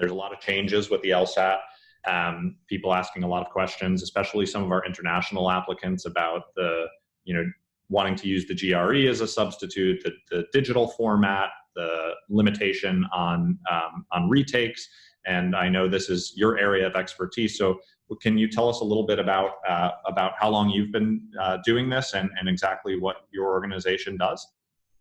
there's a lot of changes with the LSAT. People asking a lot of questions, especially some of our international applicants about the, wanting to use the GRE as a substitute, the digital format, the limitation on retakes. And I know this is your area of expertise. So can you tell us a little bit about how long you've been doing this and exactly what your organization does?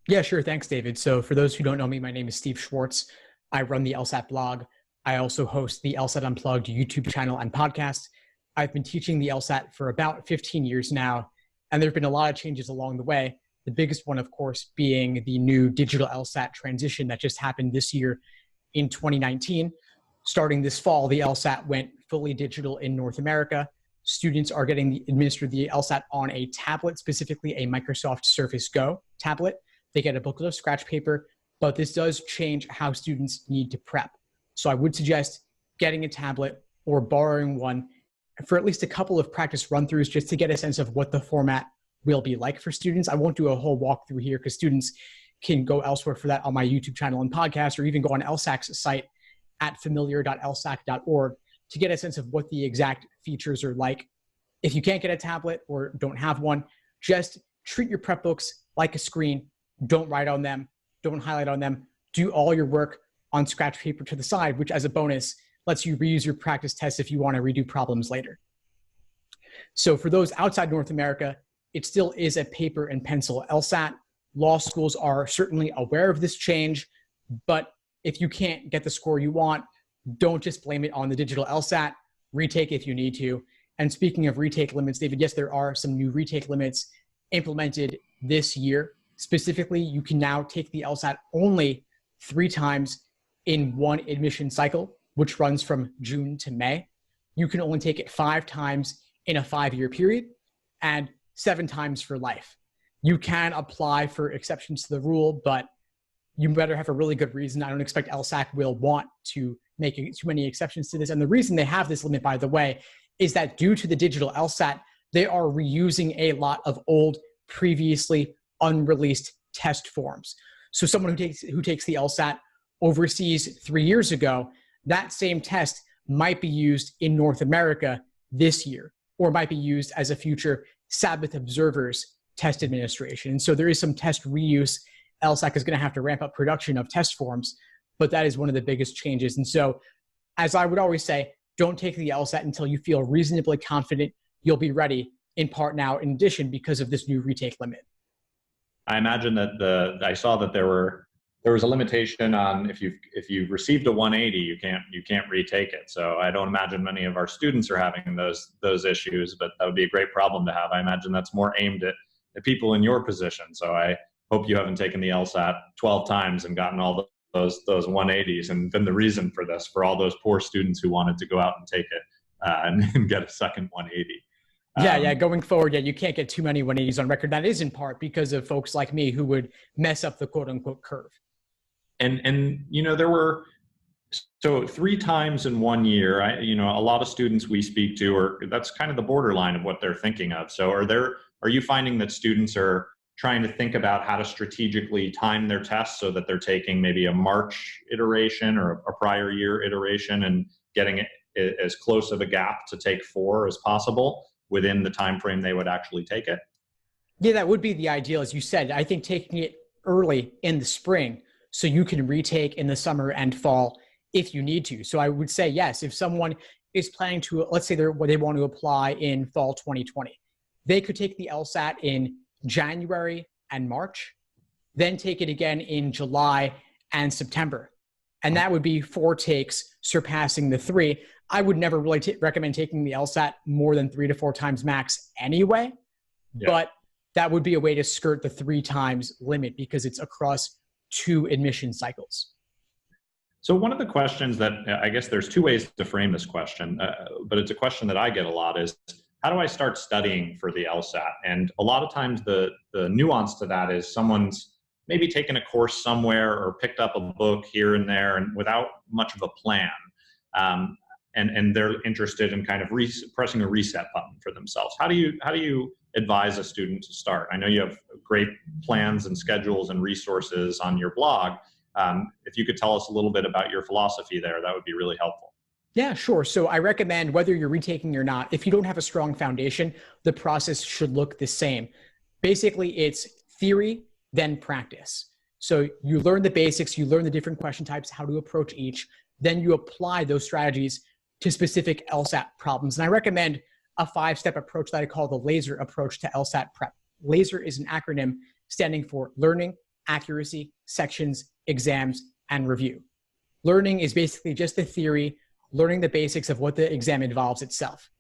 Yeah, sure. Thanks, David. So for those who don't know me, my name is Steve Schwartz. I run the LSAT blog. I also host the LSAT Unplugged YouTube channel and podcast. I've been teaching the LSAT for about 15 years now, and there have been a lot of changes along the way. The biggest one, of course, being the new digital LSAT transition that just happened this year in 2019. Starting this fall, the LSAT went fully digital in North America. Students are getting administered the LSAT on a tablet, specifically a Microsoft Surface Go tablet. They get a booklet of scratch paper, but this does change how students need to prep. So I would suggest getting a tablet or borrowing one for at least a couple of practice run-throughs just to get a sense of what the format will be like for students. I won't do a whole walkthrough here because students can go elsewhere for that on my YouTube channel and podcast, or even go on LSAC's site at familiar.lsac.org to get a sense of what the exact features are like. If you can't get a tablet or don't have one, just treat your prep books like a screen. Don't write on them. Don't highlight on them. Do all your work on scratch paper to the side, which as a bonus lets you reuse your practice tests if you want to redo problems later. So for those outside North America, it still is a paper and pencil LSAT. Law schools are certainly aware of this change, but if you can't get the score you want, don't just blame it on the digital LSAT. Retake if you need to. And speaking of retake limits, David, yes, there are some new retake limits implemented this year. Specifically, you can now take the LSAT only 3 times in one admission cycle, which runs from June to May. You can only take it 5 times in a 5-year period and 7 times for life. You can apply for exceptions to the rule, but you better have a really good reason. I don't expect LSAC will want to make too many exceptions to this. And the reason they have this limit, by the way, is that due to the digital LSAT, they are reusing a lot of old, previously unreleased test forms. So someone who takes the LSAT overseas 3 years ago, that same test might be used in North America this year, or might be used as a future Sabbath observers test administration. And so there is some test reuse. LSAC is going to have to ramp up production of test forms, but that is one of the biggest changes. And so, as I would always say, don't take the LSAT until you feel reasonably confident you'll be ready, in part now, in addition, because of this new retake limit. I imagine that I saw that there was a limitation on if you've received a 180, you can't retake it. So I don't imagine many of our students are having those issues, but that would be a great problem to have. I imagine that's more aimed at people in your position. So I hope you haven't taken the LSAT 12 times and gotten all those 180s and been the reason for this, for all those poor students who wanted to go out and take it and get a second 180. Yeah. Going forward, you can't get too many 180s on record. That is in part because of folks like me who would mess up the quote unquote curve. And there were, so 3 times in 1 year, a lot of students we speak to that's kind of the borderline of what they're thinking of. So are you finding that students are trying to think about how to strategically time their tests so that they're taking maybe a March iteration or a prior year iteration and getting it as close of a gap to take 4 as possible within the time frame they would actually take it? Yeah, that would be the ideal, as you said. I think taking it early in the spring so you can retake in the summer and fall if you need to. So I would say, yes, if someone is planning to, let's say they want to apply in fall 2020, they could take the LSAT in January and March, then take it again in July and September. And that would be 4 takes surpassing the 3. I would never really recommend taking the LSAT more than 3 to 4 times max anyway, but that would be a way to skirt the 3 times limit because it's across 2 admission cycles. So one of the questions that I guess there's 2 ways to frame this question, but it's a question that I get a lot is, how do I start studying for the LSAT? And a lot of times the nuance to that is someone's maybe taken a course somewhere or picked up a book here and there and without much of a plan. And they're interested in kind of pressing a reset button for themselves. How do you advise a student to start? I know you have great plans and schedules and resources on your blog, If you could tell us a little bit about your philosophy there, that would be really helpful. Yeah, sure. So I recommend whether you're retaking or not, if you don't have a strong foundation, the process should look the same. Basically, it's theory, then practice. So you learn the basics, you learn the different question types, how to approach each, then you apply those strategies to specific LSAT problems. And I recommend a 5-step approach that I call the LASER approach to LSAT prep. LASER is an acronym standing for learning, accuracy, sections, exams, and review. Learning is basically just the theory, learning the basics of what the exam involves itself.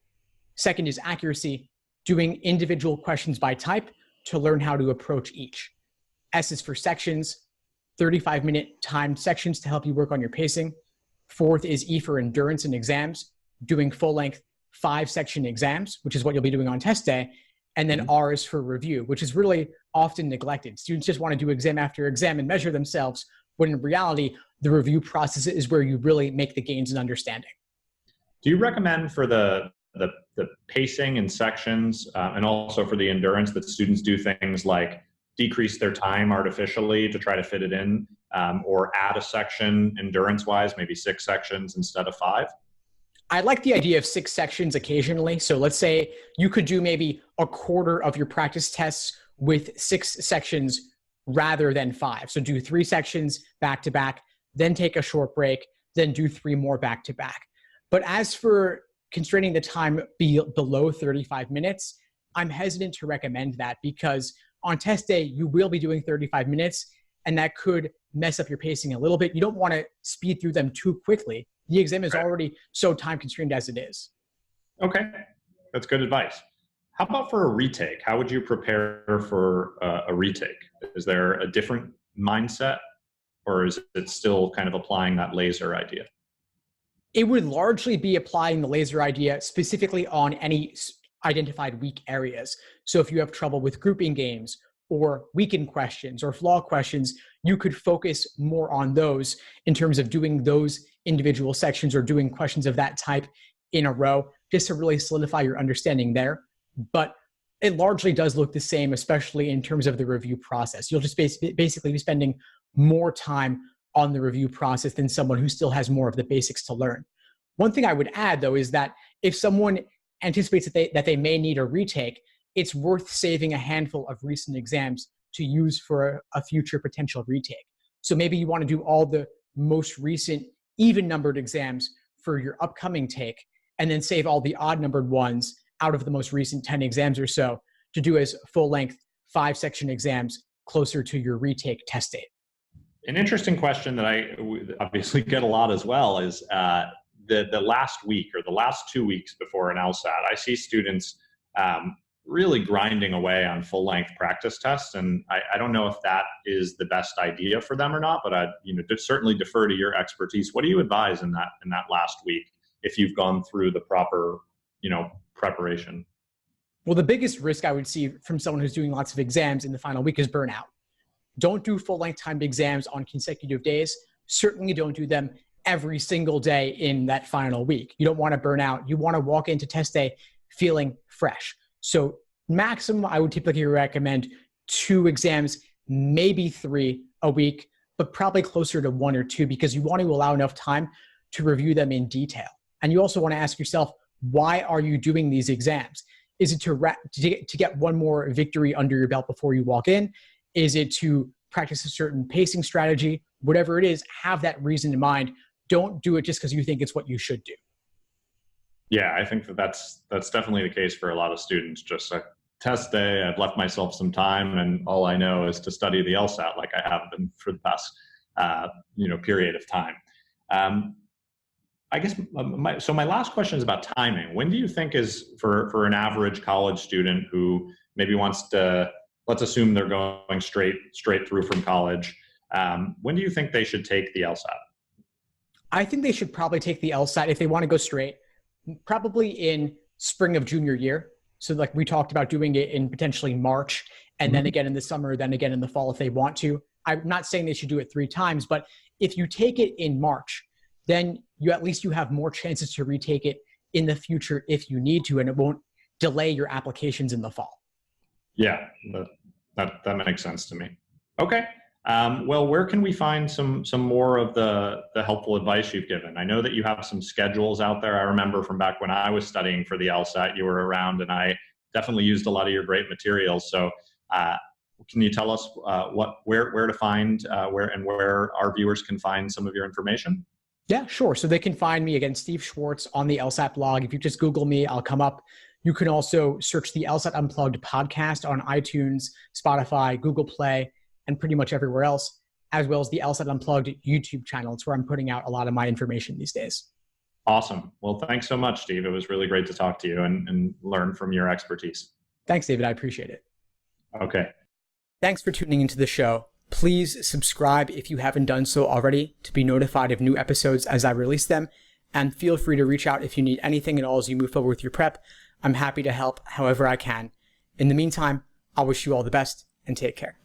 Second is accuracy, doing individual questions by type to learn how to approach each. S is for sections, 35-minute timed sections to help you work on your pacing. Fourth is E for endurance and exams, doing full-length 5-section exams, which is what you'll be doing on test day. And then R is for review, which is really often neglected. Students just want to do exam after exam and measure themselves, when in reality, the review process is where you really make the gains in understanding. Do you recommend for the pacing and sections and also for the endurance that students do things like decrease their time artificially to try to fit it in, or add a section endurance-wise, maybe 6 sections instead of 5? I like the idea of 6 sections occasionally. So let's say you could do maybe a quarter of your practice tests with 6 sections rather than 5. So do 3 sections back to back, then take a short break, then do 3 more back to back. But as for constraining the time below 35 minutes, I'm hesitant to recommend that because on test day, you will be doing 35 minutes and that could mess up your pacing a little bit. You don't want to speed through them too quickly. The exam is already so time constrained as it is. Okay, that's good advice. How about for a retake? How would you prepare for a retake? Is there a different mindset, or is it still kind of applying that LASER idea? It would largely be applying the LASER idea specifically on any identified weak areas. So if you have trouble with grouping games or weekend questions or flaw questions, you could focus more on those in terms of doing those individual sections or doing questions of that type in a row, just to really solidify your understanding there. But it largely does look the same, especially in terms of the review process. You'll just basically be spending more time on the review process than someone who still has more of the basics to learn. One thing I would add, though, is that if someone anticipates that they may need a retake, it's worth saving a handful of recent exams to use for a future potential retake. So maybe you want to do all the most recent even-numbered exams for your upcoming take, and then save all the odd-numbered ones out of the most recent 10 exams or so to do as full-length 5-section exams closer to your retake test date. An interesting question that I obviously get a lot as well is the last week or the last 2 weeks before an LSAT, I see students really grinding away on full-length practice tests, and I don't know if that is the best idea for them or not. But I, certainly defer to your expertise. What do you advise in that last week if you've gone through the proper, preparation? Well, the biggest risk I would see from someone who's doing lots of exams in the final week is burnout. Don't do full-length timed exams on consecutive days. Certainly don't do them every single day in that final week. You don't want to burn out. You want to walk into test day feeling fresh. So maximum, I would typically recommend 2 exams, maybe 3 a week, but probably closer to 1 or 2 because you want to allow enough time to review them in detail. And you also want to ask yourself, why are you doing these exams? Is it to get one more victory under your belt before you walk in? Is it to practice a certain pacing strategy? Whatever it is, have that reason in mind. Don't do it just because you think it's what you should do. Yeah, I think that's definitely the case for a lot of students. Just a test day, I've left myself some time, and all I know is to study the LSAT like I have been for the past period of time. I guess my last question is about timing. When do you think is for an average college student who maybe wants to, let's assume they're going straight through from college, when do you think they should take the LSAT? I think they should probably take the LSAT if they want to go straight, probably in spring of junior year. So like we talked about doing it in potentially March and then again in the summer, then again in the fall if they want to. I'm not saying they should do it 3 times, but if you take it in March, then at least you have more chances to retake it in the future if you need to, and it won't delay your applications in the fall. Yeah, that makes sense to me. Okay. Well, where can we find some more of the helpful advice you've given? I know that you have some schedules out there. I remember from back when I was studying for the LSAT, you were around, and I definitely used a lot of your great materials. So, can you tell us where to find where our viewers can find some of your information? Yeah, sure. So they can find me again, Steve Schwartz, on the LSAT blog. If you just Google me, I'll come up. You can also search the LSAT Unplugged podcast on iTunes, Spotify, Google Play, and pretty much everywhere else, as well as the LSAT Unplugged YouTube channel. It's where I'm putting out a lot of my information these days. Awesome. Well, thanks so much, Steve. It was really great to talk to you and learn from your expertise. Thanks, David. I appreciate it. Okay. Thanks for tuning into the show. Please subscribe if you haven't done so already to be notified of new episodes as I release them. And feel free to reach out if you need anything at all as you move forward with your prep. I'm happy to help however I can. In the meantime, I'll wish you all the best and take care.